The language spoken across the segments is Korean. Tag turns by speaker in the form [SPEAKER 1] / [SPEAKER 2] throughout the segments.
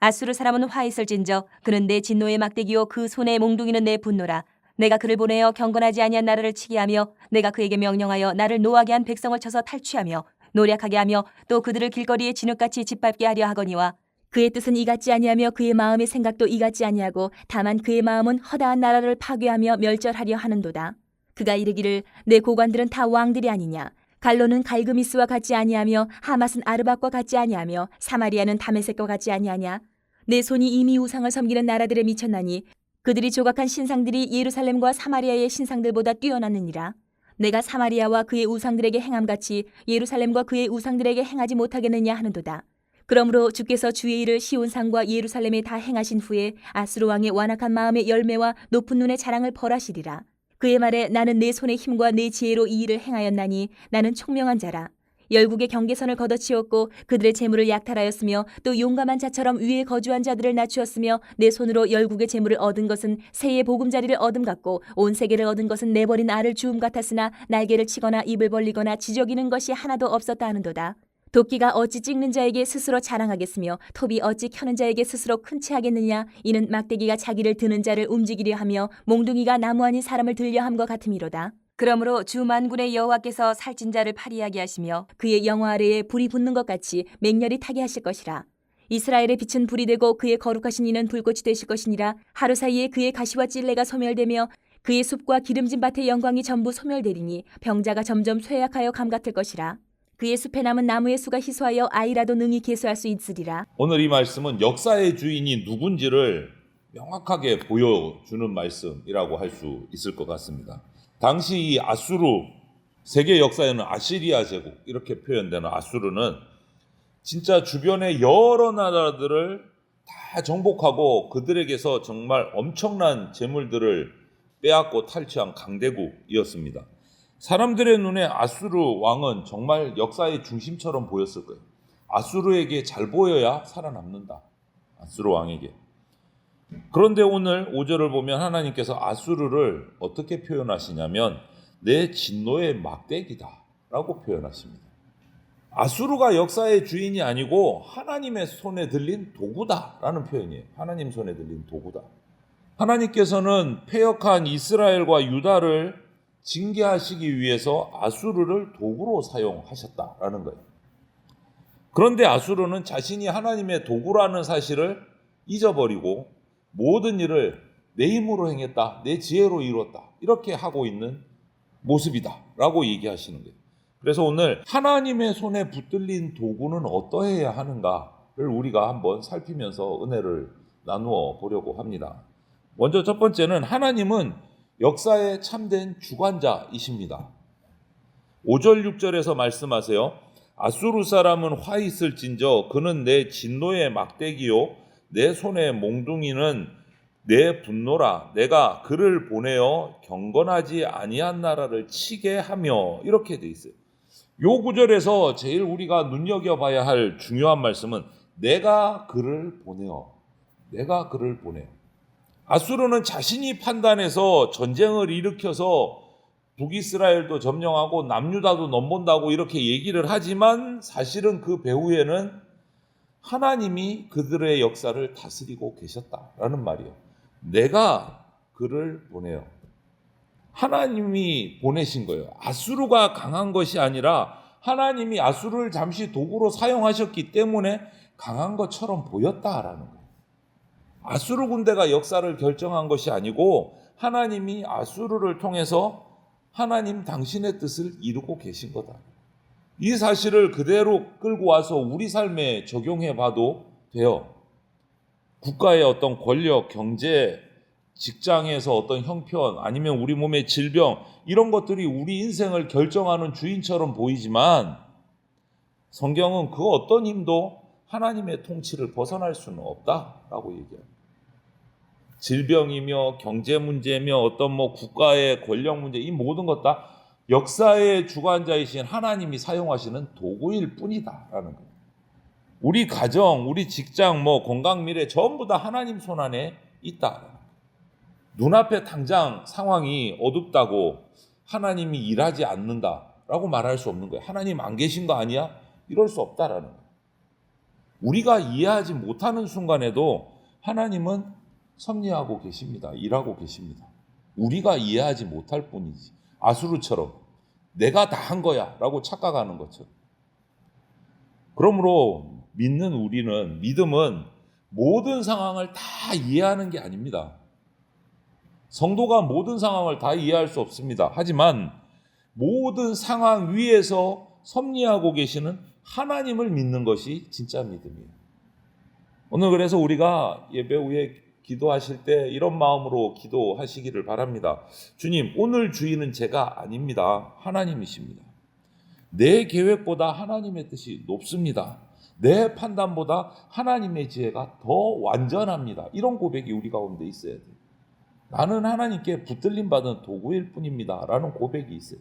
[SPEAKER 1] 아수르 사람은 화 있을진저 그는 내 진노의 막대기요 그 손의 몽둥이는 내 분노라. 내가 그를 보내어 경건하지 아니한 나라를 치게 하며 내가 그에게 명령하여 나를 노하게 한 백성을 쳐서 탈취하며 노략하게 하며 또 그들을 길거리에 진흙같이 짓밟게 하려 하거니와 그의 뜻은 이같지 아니하며 그의 마음의 생각도 이같지 아니하고 다만 그의 마음은 허다한 나라를 파괴하며 멸절하려 하는도다. 그가 이르기를 내 고관들은 다 왕들이 아니냐. 갈로는 갈그미스와 같지 아니하며 하맛은 아르밧과 같지 아니하며 사마리아는 다메섹과 같지 아니하냐. 내 손이 이미 우상을 섬기는 나라들에 미쳤나니 그들이 조각한 신상들이 예루살렘과 사마리아의 신상들보다 뛰어났느니라. 내가 사마리아와 그의 우상들에게 행함같이 예루살렘과 그의 우상들에게 행하지 못하겠느냐 하는도다. 그러므로 주께서 주의 일을 시온산과 예루살렘에 다 행하신 후에 아수르 왕의 완악한 마음의 열매와 높은 눈의 자랑을 벌하시리라. 그의 말에 나는 내 손의 힘과 내 지혜로 이 일을 행하였나니 나는 총명한 자라. 열국의 경계선을 걷어치웠고 그들의 재물을 약탈하였으며 또 용감한 자처럼 위에 거주한 자들을 낮추었으며 내 손으로 열국의 재물을 얻은 것은 새의 보금자리를 얻음 같고 온 세계를 얻은 것은 내버린 알을 주움 같았으나 날개를 치거나 입을 벌리거나 지저귀는 것이 하나도 없었다 하는도다. 도끼가 어찌 찍는 자에게 스스로 자랑하겠으며 톱이 어찌 켜는 자에게 스스로 큰 체하겠느냐. 이는 막대기가 자기를 드는 자를 움직이려 하며 몽둥이가 나무 아닌 사람을 들려 함과 같음이로다. 그러므로 주 만군의 여호와께서 살찐 자를 파리하게 하시며 그의 영화 아래에 불이 붙는 것 같이 맹렬히 타게 하실 것이라. 이스라엘의 빛은 불이 되고 그의 거룩하신 이는 불꽃이 되실 것이니라. 하루 사이에 그의 가시와 찔레가 소멸되며 그의 숲과 기름진 밭의 영광이 전부 소멸되리니 병자가 점점 쇠약하여 감 같을 것이라. 그의 숲에 남은 나무의 수가 희소하여 아이라도 능히 계수할 수 있으리라.
[SPEAKER 2] 오늘 이 말씀은 역사의 주인이 누군지를 명확하게 보여주는 말씀이라고 할 수 있을 것 같습니다. 당시 이 아수르, 세계 역사에는 아시리아 제국 이렇게 표현되는 아수르는 진짜 주변의 여러 나라들을 다 정복하고 그들에게서 정말 엄청난 재물들을 빼앗고 탈취한 강대국이었습니다. 사람들의 눈에 아수르 왕은 정말 역사의 중심처럼 보였을 거예요. 아수르에게 잘 보여야 살아남는다. 아수르 왕에게. 그런데 오늘 5절을 보면 하나님께서 아수르를 어떻게 표현하시냐면 내 진노의 막대기다 라고 표현하십니다. 아수르가 역사의 주인이 아니고 하나님의 손에 들린 도구다 라는 표현이에요. 하나님 손에 들린 도구다. 하나님께서는 패역한 이스라엘과 유다를 징계하시기 위해서 아수르를 도구로 사용하셨다라는 거예요. 그런데 아수르는 자신이 하나님의 도구라는 사실을 잊어버리고 모든 일을 내 힘으로 행했다, 내 지혜로 이루었다 이렇게 하고 있는 모습이다라고 얘기하시는 거예요. 그래서 오늘 하나님의 손에 붙들린 도구는 어떠해야 하는가를 우리가 한번 살피면서 은혜를 나누어 보려고 합니다. 먼저 첫 번째는 하나님은 역사의 참된 주관자이십니다. 5절 6절에서 말씀하세요. 아수르 사람은 화 있을진저 그는 내 진노의 막대기요 내 손의 몽둥이는 내 분노라. 내가 그를 보내어 경건하지 아니한 나라를 치게 하며 이렇게 돼 있어요. 요 구절에서 제일 우리가 눈여겨봐야 할 중요한 말씀은 내가 그를 보내어. 내가 그를 보내어. 아수르는 자신이 판단해서 전쟁을 일으켜서 북이스라엘도 점령하고 남유다도 넘본다고 이렇게 얘기를 하지만 사실은 그 배후에는 하나님이 그들의 역사를 다스리고 계셨다라는 말이에요. 내가 그를 보내요. 하나님이 보내신 거예요. 아수르가 강한 것이 아니라 하나님이 아수르를 잠시 도구로 사용하셨기 때문에 강한 것처럼 보였다라는 거예요. 아수르 군대가 역사를 결정한 것이 아니고 하나님이 아수르를 통해서 하나님 당신의 뜻을 이루고 계신 거다. 이 사실을 그대로 끌고 와서 우리 삶에 적용해 봐도 돼요. 국가의 어떤 권력, 경제, 직장에서 어떤 형편, 아니면 우리 몸의 질병, 이런 것들이 우리 인생을 결정하는 주인처럼 보이지만 성경은 그 어떤 힘도 하나님의 통치를 벗어날 수는 없다라고 얘기합니다. 질병이며 경제 문제며 어떤 국가의 권력 문제, 이 모든 것 다 역사의 주관자이신 하나님이 사용하시는 도구일 뿐이다라는 거예요. 우리 가정, 우리 직장, 건강, 미래 전부 다 하나님 손 안에 있다. 눈앞에 당장 상황이 어둡다고 하나님이 일하지 않는다라고 말할 수 없는 거예요. 하나님 안 계신 거 아니야? 이럴 수 없다라는 거예요. 우리가 이해하지 못하는 순간에도 하나님은 섭리하고 계십니다. 일하고 계십니다. 우리가 이해하지 못할 뿐이지. 아수르처럼 내가 다 한 거야 라고 착각하는 것처럼. 그러므로 믿음은 모든 상황을 다 이해하는 게 아닙니다. 성도가 모든 상황을 다 이해할 수 없습니다. 하지만 모든 상황 위에서 섭리하고 계시는 하나님을 믿는 것이 진짜 믿음이에요. 오늘 그래서 우리가 예배 후에 기도하실 때 이런 마음으로 기도하시기를 바랍니다. 주님, 오늘 주인은 제가 아닙니다. 하나님이십니다. 내 계획보다 하나님의 뜻이 높습니다. 내 판단보다 하나님의 지혜가 더 완전합니다. 이런 고백이 우리 가운데 있어야 돼요. 나는 하나님께 붙들림 받은 도구일 뿐입니다. 라는 고백이 있어요.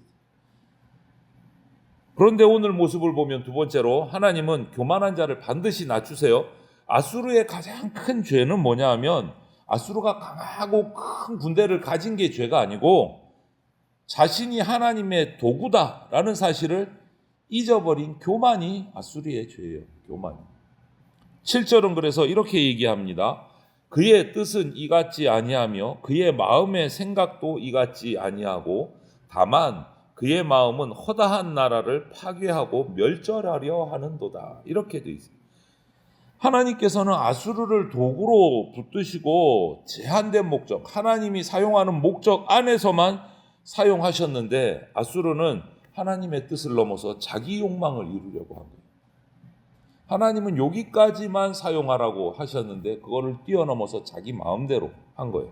[SPEAKER 2] 그런데 오늘 모습을 보면 두 번째로 하나님은 교만한 자를 반드시 낮추세요. 아수르의 가장 큰 죄는 뭐냐 하면 아수르가 강하고 큰 군대를 가진 게 죄가 아니고 자신이 하나님의 도구다라는 사실을 잊어버린 교만이 아수르의 죄예요. 교만이. 7절은 그래서 이렇게 얘기합니다. 그의 뜻은 이같지 아니하며 그의 마음의 생각도 이같지 아니하고 다만 그의 마음은 허다한 나라를 파괴하고 멸절하려 하는도다. 이렇게 돼 있어요. 하나님께서는 아수르를 도구로 붙드시고 제한된 목적, 하나님이 사용하는 목적 안에서만 사용하셨는데 아수르는 하나님의 뜻을 넘어서 자기 욕망을 이루려고 한 거예요. 하나님은 여기까지만 사용하라고 하셨는데 그거를 뛰어넘어서 자기 마음대로 한 거예요.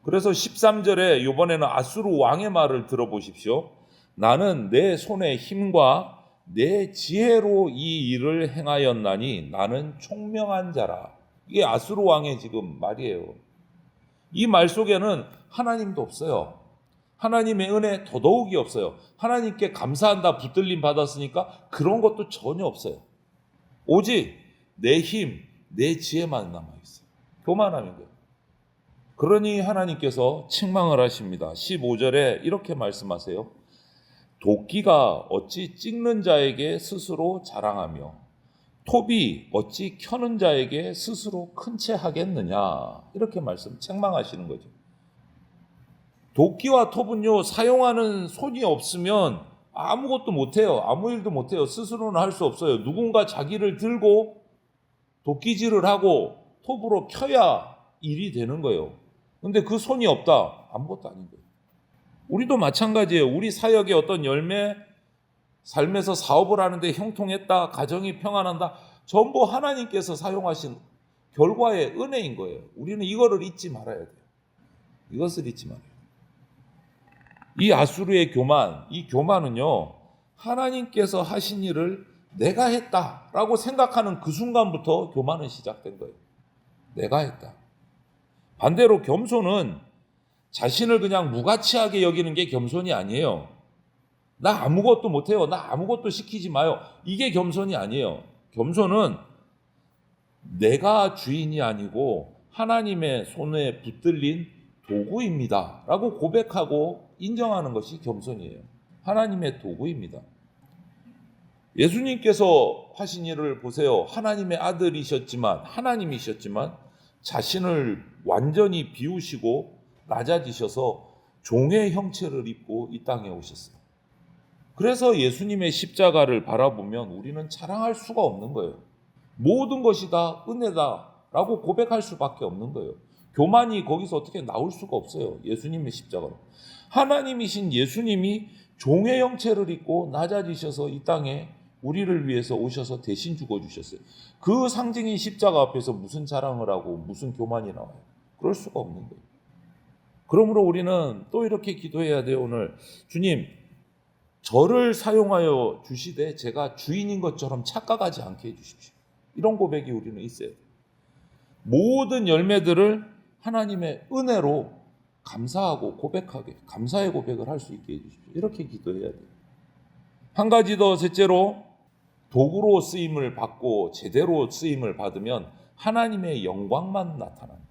[SPEAKER 2] 그래서 13절에 이번에는 아수르 왕의 말을 들어보십시오. 나는 내 손의 힘과 내 지혜로 이 일을 행하였나니 나는 총명한 자라. 이게 아수르 왕의 지금 말이에요. 이 말 속에는 하나님도 없어요. 하나님의 은혜 더더욱이 없어요. 하나님께 감사한다, 붙들림 받았으니까 그런 것도 전혀 없어요. 오직 내 힘, 내 지혜만 남아있어요. 교만함인 거예요. 그러니 하나님께서 책망을 하십니다. 15절에 이렇게 말씀하세요. 도끼가 어찌 찍는 자에게 스스로 자랑하며 톱이 어찌 켜는 자에게 스스로 큰 채 하겠느냐. 이렇게 책망하시는 거죠. 도끼와 톱은요, 사용하는 손이 없으면 아무것도 못해요. 아무 일도 못해요. 스스로는 할 수 없어요. 누군가 자기를 들고 도끼질을 하고 톱으로 켜야 일이 되는 거예요. 근데 그 손이 없다. 아무것도 아닌 거예요. 우리도 마찬가지예요. 우리 사역의 어떤 열매, 삶에서 사업을 하는데 형통했다, 가정이 평안한다. 전부 하나님께서 사용하신 결과의 은혜인 거예요. 우리는 이거를 잊지 말아야 돼요. 이것을 잊지 말아야 돼요. 이 아수르의 교만, 이 교만은요, 하나님께서 하신 일을 내가 했다라고 생각하는 그 순간부터 교만은 시작된 거예요. 내가 했다. 반대로 겸손은 자신을 그냥 무가치하게 여기는 게 겸손이 아니에요. 나 아무것도 못해요. 나 아무것도 시키지 마요. 이게 겸손이 아니에요. 겸손은 내가 주인이 아니고 하나님의 손에 붙들린 도구입니다. 라고 고백하고 인정하는 것이 겸손이에요. 하나님의 도구입니다. 예수님께서 하신 일을 보세요. 하나님의 아들이셨지만, 하나님이셨지만 자신을 완전히 비우시고 낮아지셔서 종의 형체를 입고 이 땅에 오셨어요. 그래서 예수님의 십자가를 바라보면 우리는 자랑할 수가 없는 거예요. 모든 것이 다 은혜다라고 고백할 수밖에 없는 거예요. 교만이 거기서 어떻게 나올 수가 없어요. 예수님의 십자가로. 하나님이신 예수님이 종의 형체를 입고 낮아지셔서 이 땅에 우리를 위해서 오셔서 대신 죽어주셨어요. 그 상징인 십자가 앞에서 무슨 자랑을 하고 무슨 교만이 나와요. 그럴 수가 없는 거예요. 그러므로 우리는 또 이렇게 기도해야 돼요. 오늘 주님, 저를 사용하여 주시되 제가 주인인 것처럼 착각하지 않게 해주십시오. 이런 고백이 우리는 있어야 돼요. 모든 열매들을 하나님의 은혜로 감사하고 고백하게, 감사의 고백을 할 수 있게 해주십시오. 이렇게 기도해야 돼요. 한 가지 더, 셋째로 도구로 쓰임을 받고 제대로 쓰임을 받으면 하나님의 영광만 나타납니다.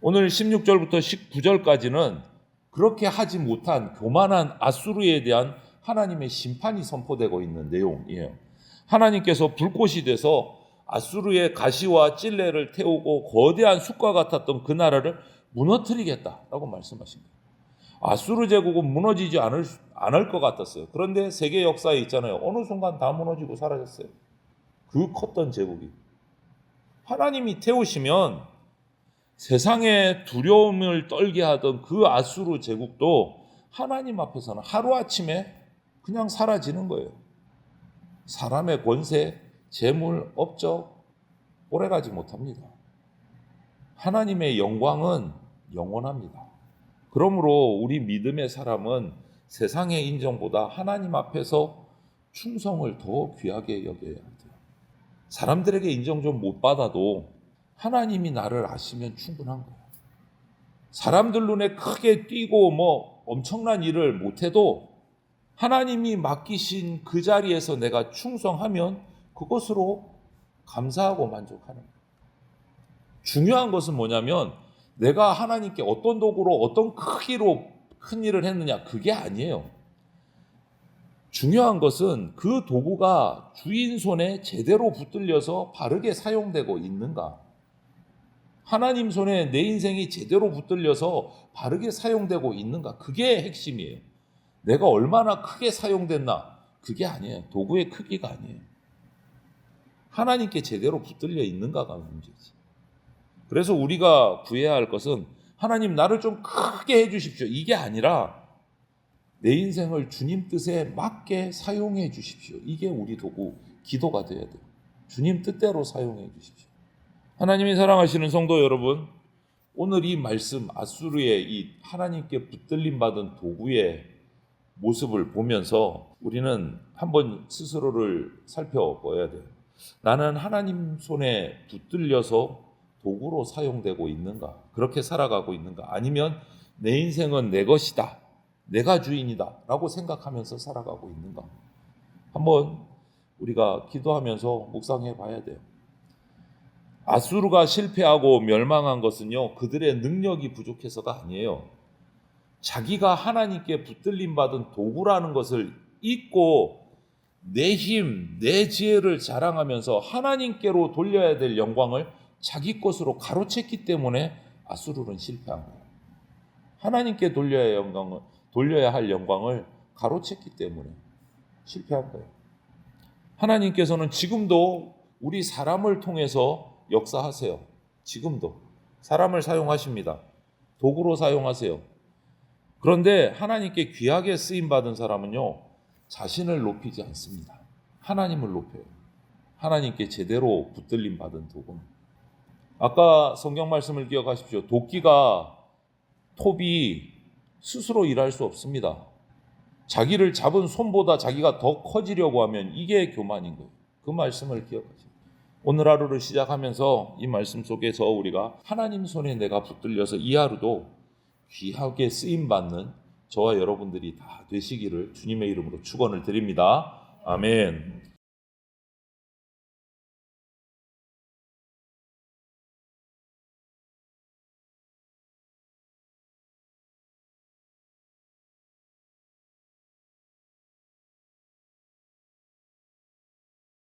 [SPEAKER 2] 오늘 16절부터 19절까지는 그렇게 하지 못한 교만한 아수르에 대한 하나님의 심판이 선포되고 있는 내용이에요. 하나님께서 불꽃이 돼서 아수르의 가시와 찔레를 태우고 거대한 숲과 같았던 그 나라를 무너뜨리겠다라고 말씀하신 거예요. 아수르 제국은 무너지지 않을 것 같았어요. 그런데 세계 역사에 있잖아요. 어느 순간 다 무너지고 사라졌어요. 그 컸던 제국이. 하나님이 태우시면 세상에 두려움을 떨게 하던 그 아수르 제국도 하나님 앞에서는 하루아침에 그냥 사라지는 거예요. 사람의 권세, 재물, 업적 오래가지 못합니다. 하나님의 영광은 영원합니다. 그러므로 우리 믿음의 사람은 세상의 인정보다 하나님 앞에서 충성을 더 귀하게 여겨야 돼요. 사람들에게 인정 좀 못 받아도 하나님이 나를 아시면 충분한 거예요. 사람들 눈에 크게 띄고 엄청난 일을 못해도 하나님이 맡기신 그 자리에서 내가 충성하면 그것으로 감사하고 만족하는 거예요. 중요한 것은 뭐냐면 내가 하나님께 어떤 도구로 어떤 크기로 큰 일을 했느냐 그게 아니에요. 중요한 것은 그 도구가 주인 손에 제대로 붙들려서 바르게 사용되고 있는가. 하나님 손에 내 인생이 제대로 붙들려서 바르게 사용되고 있는가. 그게 핵심이에요. 내가 얼마나 크게 사용됐나 그게 아니에요. 도구의 크기가 아니에요. 하나님께 제대로 붙들려 있는가가 문제지. 그래서 우리가 구해야 할 것은 하나님 나를 좀 크게 해주십시오. 이게 아니라 내 인생을 주님 뜻에 맞게 사용해 주십시오. 이게 우리 도구 기도가 되어야 돼요. 주님 뜻대로 사용해 주십시오. 하나님이 사랑하시는 성도 여러분, 오늘 이 말씀 아수르의 이 하나님께 붙들림 받은 도구의 모습을 보면서 우리는 한번 스스로를 살펴봐야 돼요. 나는 하나님 손에 붙들려서 도구로 사용되고 있는가? 그렇게 살아가고 있는가? 아니면 내 인생은 내 것이다. 내가 주인이다. 라고 생각하면서 살아가고 있는가? 한번 우리가 기도하면서 묵상해 봐야 돼요. 아수르가 실패하고 멸망한 것은요, 그들의 능력이 부족해서가 아니에요. 자기가 하나님께 붙들림 받은 도구라는 것을 잊고 내 힘, 내 지혜를 자랑하면서 하나님께로 돌려야 될 영광을 자기 것으로 가로챘기 때문에 아수르는 실패한 거예요. 하나님께 돌려야 할 영광을 가로챘기 때문에 실패한 거예요. 하나님께서는 지금도 우리 사람을 통해서 역사하세요. 지금도 사람을 사용하십니다. 도구로 사용하세요. 그런데 하나님께 귀하게 쓰임받은 사람은요, 자신을 높이지 않습니다. 하나님을 높여요. 하나님께 제대로 붙들림 받은 도구는. 아까 성경 말씀을 기억하십시오. 도끼가 톱이 스스로 일할 수 없습니다. 자기를 잡은 손보다 자기가 더 커지려고 하면 이게 교만인 거예요. 그 말씀을 기억하십시오. 오늘 하루를 시작하면서 이 말씀 속에서 우리가 하나님 손에 내가 붙들려서 이 하루도 귀하게 쓰임받는 저와 여러분들이 다 되시기를 주님의 이름으로 축원을 드립니다. 아멘.